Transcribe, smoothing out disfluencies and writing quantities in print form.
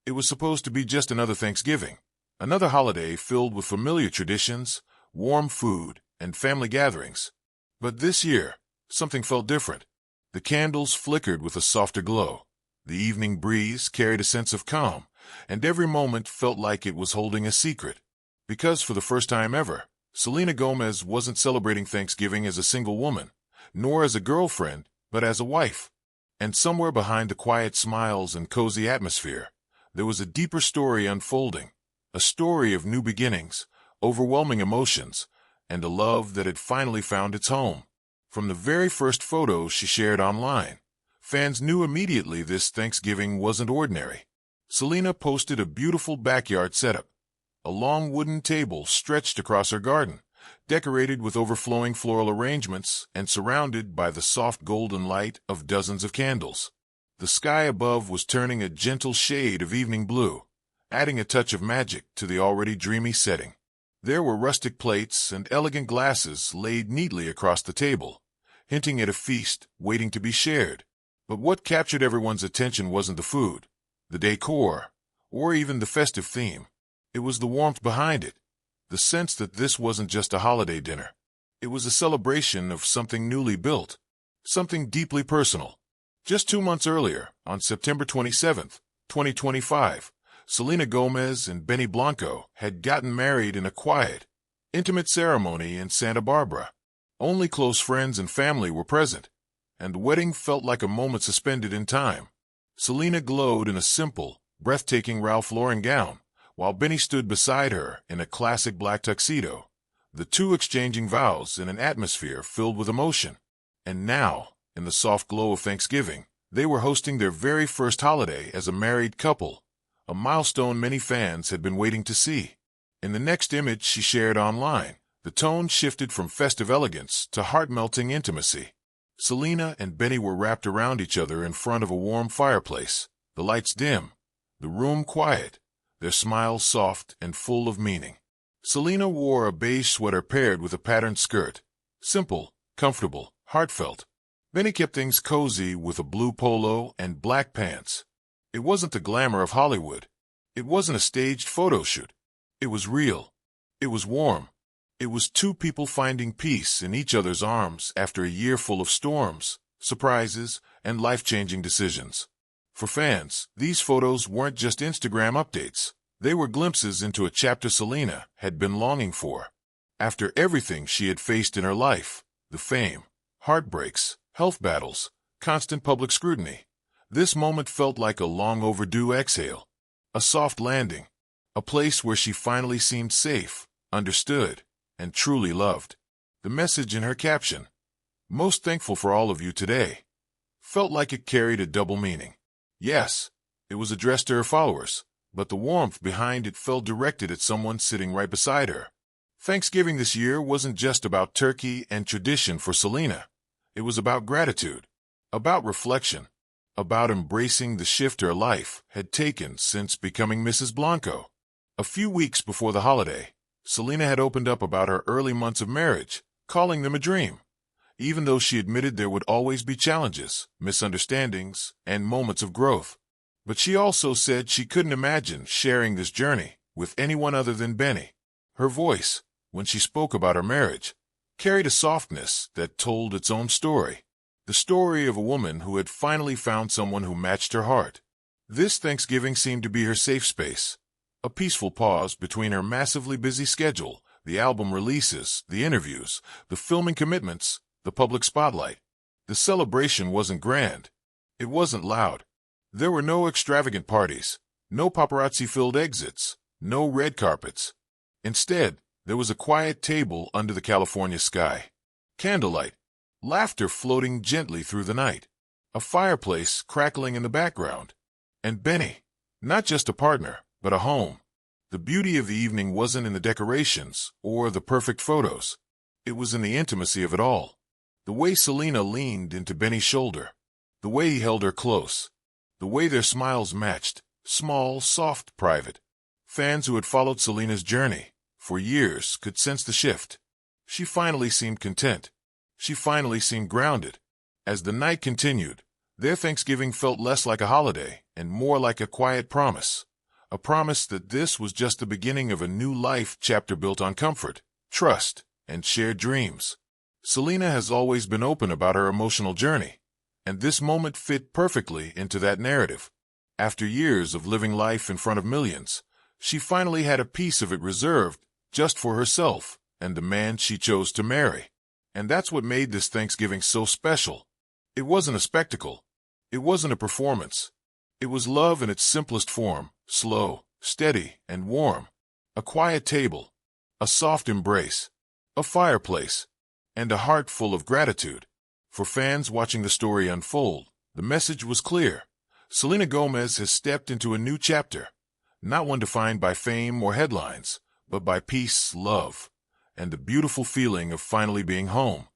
It was supposed to be just another Thanksgiving, another holiday filled with familiar traditions, warm food, and family gatherings. But this year, something felt different. The candles flickered with a softer glow. The evening breeze carried a sense of calm, and every moment felt like it was holding a secret. Because for the first time ever, Selena Gomez wasn't celebrating Thanksgiving as a single woman, nor as a girlfriend, but as a wife. And somewhere behind the quiet smiles and cozy atmosphere, there was a deeper story unfolding, a story of new beginnings, overwhelming emotions, and a love that had finally found its home. From the very first photo she shared online, fans knew immediately this Thanksgiving wasn't ordinary. Selena posted a beautiful backyard setup, a long wooden table stretched across her garden, decorated with overflowing floral arrangements and surrounded by the soft golden light of dozens of candles. The sky above was turning a gentle shade of evening blue, adding a touch of magic to the already dreamy setting. There were rustic plates and elegant glasses laid neatly across the table, hinting at a feast waiting to be shared. But what captured everyone's attention wasn't the food, the decor, or even the festive theme. It was the warmth behind it, the sense that this wasn't just a holiday dinner. It was a celebration of something newly built, something deeply personal. Just 2 months earlier, on September 27th, 2025, Selena Gomez and Benny Blanco had gotten married in a quiet, intimate ceremony in Santa Barbara. Only close friends and family were present, and the wedding felt like a moment suspended in time. Selena glowed in a simple, breathtaking Ralph Lauren gown, while Benny stood beside her in a classic black tuxedo, the two exchanging vows in an atmosphere filled with emotion. And now, in the soft glow of Thanksgiving, they were hosting their very first holiday as a married couple, a milestone many fans had been waiting to see. In the next image she shared online, the tone shifted from festive elegance to heart-melting intimacy. Selena and Benny were wrapped around each other in front of a warm fireplace, the lights dim, the room quiet, their smiles soft and full of meaning. Selena wore a beige sweater paired with a patterned skirt, simple, comfortable, heartfelt. Benny kept things cozy with a blue polo and black pants. It wasn't the glamour of Hollywood. It wasn't a staged photo shoot. It was real. It was warm. It was two people finding peace in each other's arms after a year full of storms, surprises, and life-changing decisions. For fans, these photos weren't just Instagram updates. They were glimpses into a chapter Selena had been longing for. After everything she had faced in her life, the fame, heartbreaks, health battles, constant public scrutiny, this moment felt like a long overdue exhale, a soft landing, a place where she finally seemed safe, understood, and truly loved. The message in her caption, "Most thankful for all of you today," felt like it carried a double meaning. Yes, it was addressed to her followers, but the warmth behind it felt directed at someone sitting right beside her. Thanksgiving this year wasn't just about turkey and tradition for Selena. It was about gratitude, about reflection, about embracing the shift her life had taken since becoming Mrs. Blanco. A few weeks before the holiday, Selena had opened up about her early months of marriage, calling them a dream, even though she admitted there would always be challenges, misunderstandings, and moments of growth. But she also said she couldn't imagine sharing this journey with anyone other than Benny. Her voice, when she spoke about her marriage, carried a softness that told its own story. The story of a woman who had finally found someone who matched her heart. This Thanksgiving seemed to be her safe space, a peaceful pause between her massively busy schedule, the album releases, the interviews, the filming commitments, the public spotlight. The celebration wasn't grand. It wasn't loud. There were no extravagant parties, no paparazzi-filled exits, no red carpets. Instead, there was a quiet table under the California sky. Candlelight, laughter floating gently through the night, a fireplace crackling in the background, and Benny, not just a partner, but a home. The beauty of the evening wasn't in the decorations or the perfect photos. It was in the intimacy of it all. The way Selena leaned into Benny's shoulder, the way he held her close, the way their smiles matched, small, soft, private. Fans who had followed Selena's journey for years could sense the shift. She finally seemed content. She finally seemed grounded. As the night continued, their Thanksgiving felt less like a holiday and more like a quiet promise, a promise that this was just the beginning of a new life chapter built on comfort, trust, and shared dreams. Selena has always been open about her emotional journey, and this moment fit perfectly into that narrative. After years of living life in front of millions, she finally had a piece of it reserved just for herself and the man she chose to marry. And that's what made this Thanksgiving so special. It wasn't a spectacle. It wasn't a performance. It was love in its simplest form, slow, steady, and warm. A quiet table, a soft embrace, a fireplace, and a heart full of gratitude. For fans watching the story unfold, the message was clear. Selena Gomez has stepped into a new chapter, not one defined by fame or headlines, but by peace, love, and the beautiful feeling of finally being home.